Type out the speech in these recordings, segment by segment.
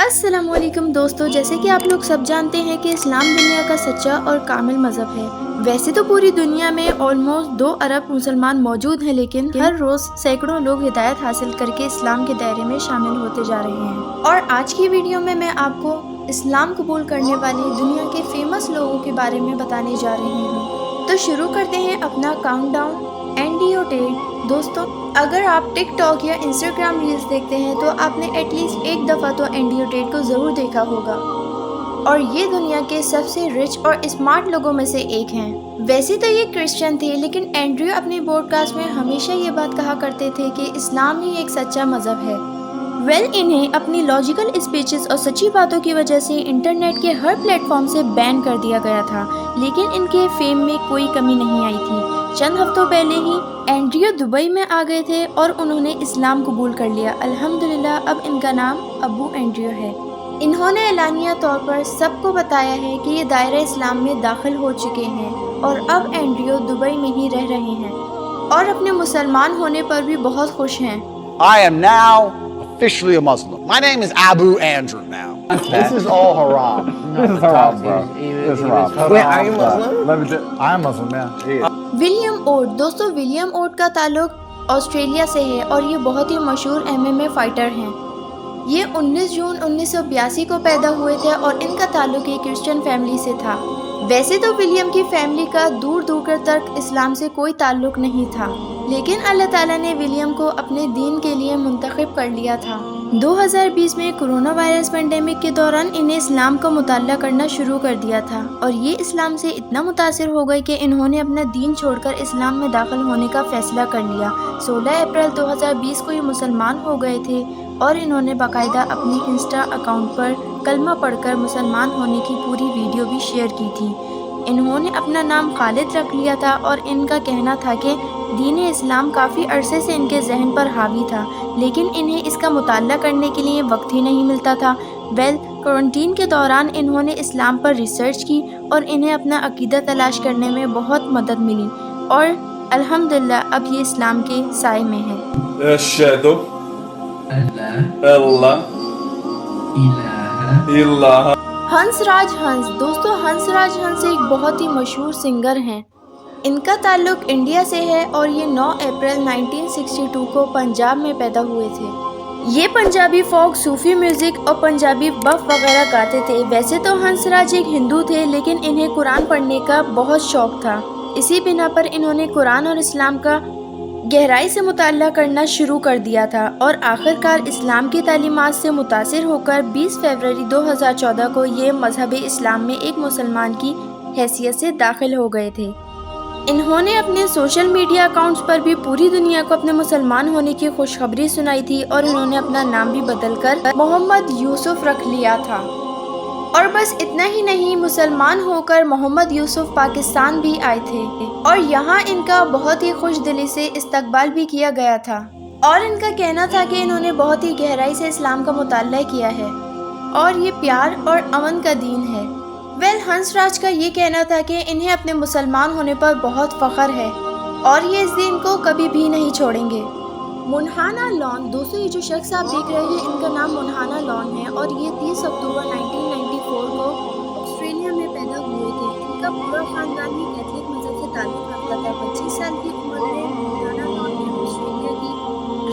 अस्सलाम वालेकुम दोस्तों, जैसे कि आप लोग सब जानते हैं कि इस्लाम दुनिया का सच्चा और कामिल मज़हब है। वैसे तो पूरी दुनिया में ऑलमोस्ट 2 अरब मुसलमान मौजूद हैं, लेकिन हर रोज़ सैकड़ों लोग हिदायत हासिल करके इस्लाम के दायरे में शामिल होते जा रहे हैं। और आज की वीडियो में मैं आपको इस्लाम कबूल करने वाले दुनिया के फेमस लोगों के बारे में बताने जा रही हूँ। तो शुरू करते हैं अपना काउंटडाउन। NDO Ted. दोस्तों, अगर आप टिकटॉक या इंस्टाग्राम रील्स देखते हैं तो आपने एटलीस्ट एक दफ़ा तो एनडीओ टेड को ज़रूर देखा होगा, और ये दुनिया के सबसे रिच और स्मार्ट लोगों में से एक हैं। वैसे तो ये क्रिश्चियन थे, लेकिन एंड्रयू अपने पॉडकास्ट में हमेशा ये बात कहा करते थे कि इस्लाम ही एक सच्चा मज़हब है। इन्हें अपनी लॉजिकल स्पीचेस और सच्ची बातों की वजह से इंटरनेट के हर प्लेटफॉर्म से बैन कर दिया गया था, लेकिन इनके फेम में कोई कमी नहीं आई थी। चंद हफ्तों पहले ही एंड्रयू दुबई में आ गए थे और उन्होंने इस्लाम कबूल कर लिया। अल्हम्दुलिल्लाह, अब इनका नाम अबू एंड्रयू है। इन्होंने एलानिया तौर पर सबको बताया है कि ये दायरा इस्लाम में दाखिल हो चुके हैं और अब एंड्रयू दुबई में ही रह रहे हैं और अपने मुसलमान होने पर भी बहुत खुश हैं। I am now officially a Muslim. My name is Abu Andrew now. This is all haram. This is haram, bro. This is haram. Wait, are you Muslim? Let me just, I am Muslim, yeah. William Ott. दोस्तों, William ओट का ताल्लुक Australia से है और ये बहुत ही मशहूर MMA fighter हैं। ये 19 जून 1982 को पैदा हुए थे और इनका ताल्लुक एक क्रिश्चियन फैमिली से था। वैसे तो विलियम की फैमिली का दूर दूर तक इस्लाम से कोई ताल्लुक नहीं था, लेकिन अल्लाह ताला ने विलियम को अपने दीन के लिए मुंतखब कर लिया था। 2020 में कोरोना वायरस पेंडेमिक के दौरान इन्हें इस्लाम का मुताला करना शुरू कर दिया था और ये इस्लाम से इतना मुतासिर हो गए कि इन्होंने अपना दीन छोड़कर इस्लाम में दाखिल होने का फैसला कर लिया। 16 अप्रैल 2020 को ये मुसलमान हो गए थे और इन्होंने बाकायदा अपनी इंस्टा अकाउंट पर कलमा पढ़कर मुसलमान होने की पूरी वीडियो भी शेयर की थी। इन्होंने अपना नाम खालिद रख लिया था और इनका कहना था कि दीन इस्लाम काफ़ी अरसे से इनके जहन पर हावी था, लेकिन इन्हें इसका मुताला करने के लिए वक्त ही नहीं मिलता था। क्वारंटीन के दौरान इन्होंने इस्लाम पर रिसर्च की और इन्हें अपना अकीदा तलाश करने में बहुत मदद मिली और अल्हम्दुलिल्लाह अब ये इस्लाम के साए में है। अशहदु अल्लाह इलाहा। हंसराज हंस। दोस्तों, हंसराज हंस एक बहुत ही मशहूर सिंगर हैं। इनका ताल्लुक इंडिया से है और ये 9 अप्रैल 1962 को पंजाब में पैदा हुए थे। ये पंजाबी फोक, सूफी म्यूज़िक और पंजाबी बफ वगैरह गाते थे। वैसे तो हंसराज एक हिंदू थे, लेकिन इन्हें कुरान पढ़ने का बहुत शौक था। इसी बिना पर इन्होंने कुरान और इस्लाम का गहराई से मुताला करना शुरू कर दिया था और आखिरकार इस्लाम की तालीमात से मुतासिर होकर 20 फरवरी 2014 को ये मजहब इस्लाम में एक मुसलमान की हैसियत से दाखिल हो गए थे। इन्होंने अपने सोशल मीडिया अकाउंट्स पर भी पूरी दुनिया को अपने मुसलमान होने की खुशखबरी सुनाई थी और इन्होंने अपना नाम भी बदलकर मोहम्मद यूसुफ रख लिया था। और बस इतना ही नहीं, मुसलमान होकर मोहम्मद यूसुफ पाकिस्तान भी आए थे और यहाँ इनका बहुत ही खुश दिली से इस्तकबाल भी किया गया था और इनका कहना था कि इन्होंने बहुत ही गहराई से इस्लाम का मुताला किया है और ये प्यार और अमन का दीन है। हंसराज का ये कहना था कि इन्हें अपने मुसलमान होने पर बहुत फ़ख्र है और ये इस दीन को कभी भी नहीं छोड़ेंगे। मुनहाना लॉन। दोस्तों, ये जो शख्स आप देख रहे हैं, इनका नाम मुनहाना लॉन है और ये 30 अक्टूबर 1994 को ऑस्ट्रेलिया में पैदा हुए थे। इनका पूरा ख़ानदान ही कैथलिक मज़हब से ताल्लुक़ रखता था। 25 साल की उम्र में मुनहाना लॉन ने ऑस्ट्रेलिया की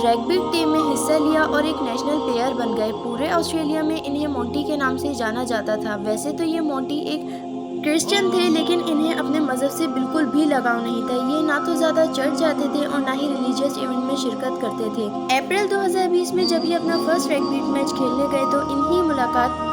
रग्बी टीम में हिस्सा लिया और एक नेशनल प्लेयर बन गए। पूरे ऑस्ट्रेलिया में इन्हें मोंटी के नाम से जाना जाता था। वैसे तो ये मोंटी एक क्रिश्चियन थे, लेकिन इन्हें अपने मज़हब से बिल्कुल भी लगाव नहीं था। ये ना तो ज़्यादा चर्च जाते थे और ना ही रिलीजियस इवेंट में शिरकत करते थे। अप्रैल 2020 में जब ये अपना फर्स्ट रग्बी मैच खेलने गए तो इन्हीं मुलाकात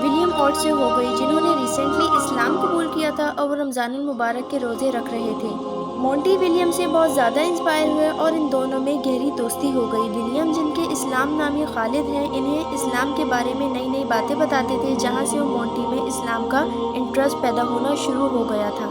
विलियम ओट से हो गई, जिन्होंने रिसेंटली इस्लाम कबूल किया था और वो रमज़ानुल मुबारक के रोज़े रख रहे थे। मोंटी विलियम से बहुत ज़्यादा इंस्पायर हुए और इन दोनों में गहरी दोस्ती हो गई। विलियम, जिनके इस्लाम नामी खालिद हैं, इन्हें इस्लाम के बारे में नई नई बातें बताते थे, जहाँ से वो मोंटी में इस्लाम का इंटरेस्ट पैदा होना शुरू हो गया था।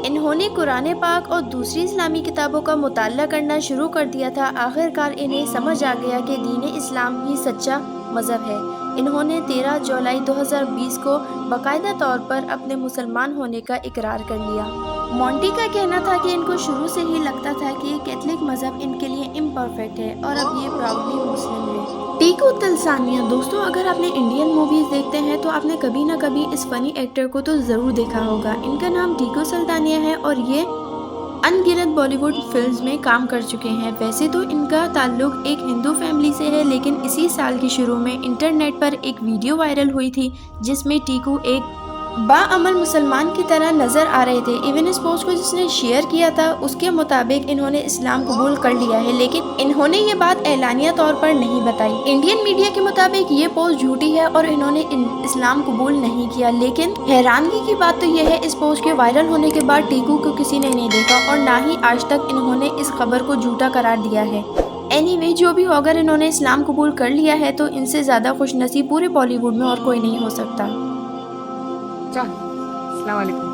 इन्होंने कुरान पाक और दूसरी इस्लामी किताबों का मुताला करना शुरू कर दिया था। आखिरकार इन्हें समझ आ गया कि दीन इस्लाम ही सच्चा मज़हब है। इन्होंने 13 जुलाई 2020 को बाकायदा तौर पर अपने मुसलमान होने का इकरार कर लिया। मोंटी का कहना था कि इनको शुरू से ही लगता था कि कैथलिक मज़हब इनके लिए इम्परफेक्ट है और अब ये प्राउडली मुस्लिम है। ٹیکو تلسانیہ. دوستوں اگر آپ نے انڈین موویز دیکھتے ہیں تو آپ نے کبھی نہ کبھی اس فنی ایکٹر کو تو ضرور دیکھا ہوگا. ان کا نام ٹیکو سلطانیہ ہے اور یہ ان گنت بالی ووڈ فلمز میں کام کر چکے ہیں. ویسے تو ان کا تعلق ایک ہندو فیملی سے ہے، لیکن اسی سال کے شروع میں انٹرنیٹ پر ایک ویڈیو وائرل ہوئی تھی جس میں ٹیکو ایک باعمل مسلمان کی طرح نظر آ رہے تھے. ایون اس پوسٹ کو جس نے شیئر کیا تھا اس کے مطابق انہوں نے اسلام قبول کر لیا ہے، لیکن انہوں نے یہ بات اعلانیہ طور پر نہیں بتائی. انڈین میڈیا کے مطابق یہ پوسٹ جھوٹی ہے اور انہوں نے اسلام قبول نہیں کیا. لیکن حیرانگی کی بات تو یہ ہے اس پوسٹ کے وائرل ہونے کے بعد ٹیکو کو کسی نے نہیں دیکھا اور نہ ہی آج تک انہوں نے اس خبر کو جھوٹا قرار دیا ہے. اینی وے جو بھی ہو، اگر انہوں نے اسلام قبول کر لیا ہے تو ان سے زیادہ خوش نصیب پورے بالی ووڈ میں اور کوئی نہیں ہو سکتا. السلام علیکم.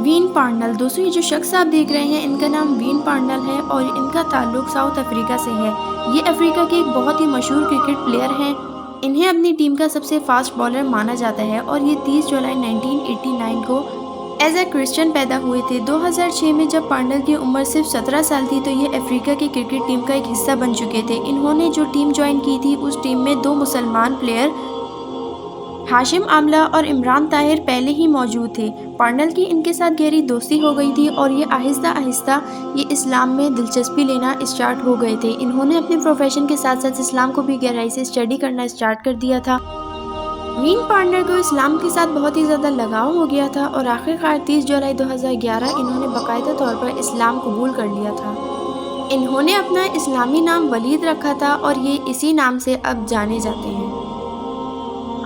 When Parnell. دوستوں یہ جو شخص آپ دیکھ رہے ہیں ان کا نام وین پارنل ہے اور ان کا تعلق ساؤتھ افریقہ سے ہے. یہ افریقہ کے ایک بہت ہی مشہور کرکٹ پلیئر ہیں. انہیں اپنی ٹیم کا سب سے فاسٹ بالر مانا جاتا ہے اور یہ 30 جولائی 1989 کو ایز اے کرسچن پیدا ہوئے تھے. 2006 میں جب پارنل کی عمر صرف 17 سال تھی تو یہ افریقہ کی کرکٹ ٹیم کا ایک حصہ بن چکے تھے. انہوں نے جو ٹیم جوائن کی تھی اس ٹیم میں 2 مسلمان پلیئر ہاشم آملہ اور عمران طاہر پہلے ہی موجود تھے. پارنل کی ان کے ساتھ گہری دوستی ہو گئی تھی اور یہ آہستہ آہستہ یہ اسلام میں دلچسپی لینا اسٹارٹ ہو گئے تھے. انہوں نے اپنے پروفیشن کے ساتھ ساتھ اسلام کو بھی گہرائی سے اسٹڈی کرنا اسٹارٹ کر دیا تھا. وین پارنل کو اسلام کے ساتھ بہت ہی زیادہ لگاؤ ہو گیا تھا اور آخرکار 30 جولائی 2011 انہوں نے باقاعدہ طور پر اسلام قبول کر لیا تھا. انہوں نے اپنا اسلامی نام ولید رکھا تھا اور یہ اسی نام سے اب جانے جاتے ہیں.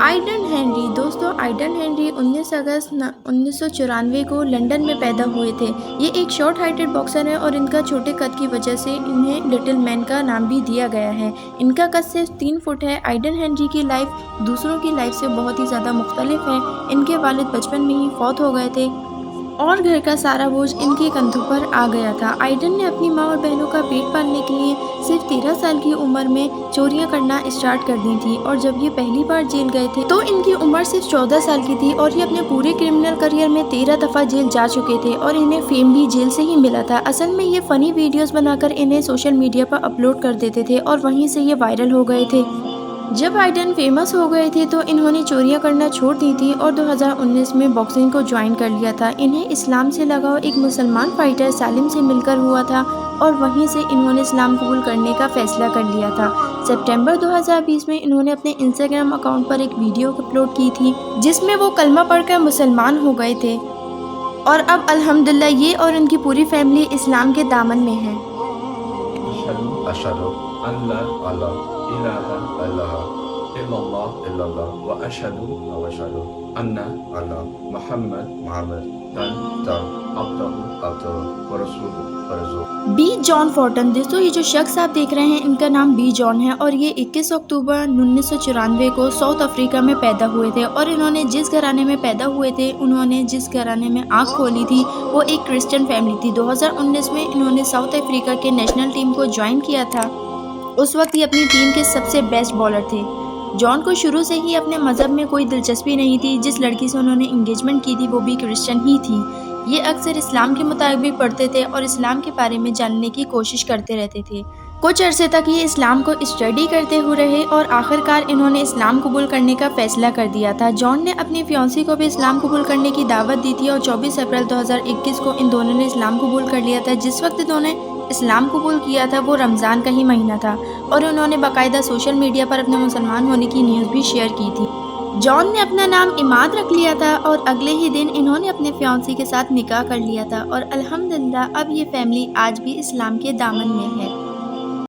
آئیڈن ہینری. دوستو آئیڈن ہینری 19 اگست 1994 کو لنڈن میں پیدا ہوئے تھے. یہ ایک شارٹ ہائٹڈ باکسر ہے اور ان کا چھوٹے قد کی وجہ سے انہیں لٹل مین کا نام بھی دیا گیا ہے. ان کا قد صرف 3 فٹ ہے. آئیڈن ہینری کی لائف دوسروں کی لائف سے بہت ہی زیادہ مختلف ہے. ان کے والد بچپن میں ہی فوت ہو گئے تھے اور گھر کا سارا بوجھ ان کے کندھوں پر آ گیا تھا. آئیڈن نے اپنی ماں اور بہنوں کا پیٹ پالنے کے لیے صرف 13 سال کی عمر میں چوریاں کرنا اسٹارٹ کر دی تھی اور جب یہ پہلی بار جیل گئے تھے تو ان کی عمر صرف 14 سال کی تھی اور یہ اپنے پورے کرمنل کریئر میں 13 دفعہ جیل جا چکے تھے اور انہیں فیم بھی جیل سے ہی ملا تھا. اصل میں یہ فنی ویڈیوز بنا کر انہیں سوشل میڈیا پر اپلوڈ کر دیتے تھے اور وہیں سے یہ وائرل ہو گئے تھے. جب آئیڈن فیمس ہو گئے تھے تو انہوں نے چوریاں کرنا چھوڑ دی تھی اور 2019 میں باکسنگ کو جوائن کر لیا تھا. انہیں اسلام سے لگاؤ ایک مسلمان فائٹر سالم سے مل کر ہوا تھا اور وہیں سے انہوں نے اسلام قبول کرنے کا فیصلہ کر لیا تھا. سپٹمبر 2020 میں انہوں نے اپنے انسٹاگرام اکاؤنٹ پر ایک ویڈیو اپلوڈ کی تھی جس میں وہ کلمہ پڑھ کر مسلمان ہو گئے تھے اور اب الحمدللہ یہ اور ان کی پوری فیملی اسلام کے دامن میں ہے. أشهد أن لا إله إلا الله وأشهد أن محمد عبده ورسوله. Be John Fortran. دوستو یہ جو شخص آپ دیکھ رہے ہیں ان کا نام بی جان ہے اور یہ 21 اکتوبر 1994 کو ساؤتھ افریقہ میں پیدا ہوئے تھے اور انہوں نے جس گھرانے میں پیدا ہوئے تھے انہوں نے جس گھرانے میں آنکھ کھولی تھی وہ ایک کرسچن فیملی تھی. 2019 میں انہوں نے ساؤتھ افریقہ کے نیشنل ٹیم کو جوائن کیا تھا. اس وقت یہ اپنی ٹیم کے سب سے بیسٹ بالر تھے. جان کو شروع سے ہی اپنے مذہب میں کوئی دلچسپی نہیں تھی. جس لڑکی سے انہوں نے انگیجمنٹ کی تھی وہ بھی کرسچن ہی تھی. یہ اکثر اسلام کے مطابق پڑھتے تھے اور اسلام کے بارے میں جاننے کی کوشش کرتے رہتے تھے. کچھ عرصے تک یہ اسلام کو اسٹڈی کرتے ہوئے رہے اور آخرکار انہوں نے اسلام قبول کرنے کا فیصلہ کر دیا تھا. جان نے اپنی فیانسی کو بھی اسلام قبول کرنے کی دعوت دی تھی اور 24 اپریل 2021 کو ان دونوں نے اسلام قبول کر لیا تھا. جس وقت انہوں نے اسلام قبول کیا تھا وہ رمضان کا ہی مہینہ تھا اور انہوں نے باقاعدہ سوشل میڈیا پر اپنے مسلمان ہونے کی نیوز بھی شیئر کی تھی. جان نے اپنا نام عماد رکھ لیا تھا اور اگلے ہی دن انہوں نے اپنے فیانسی کے ساتھ نکاح کر لیا تھا اور الحمدللہ اب یہ فیملی آج بھی اسلام کے دامن میں ہے.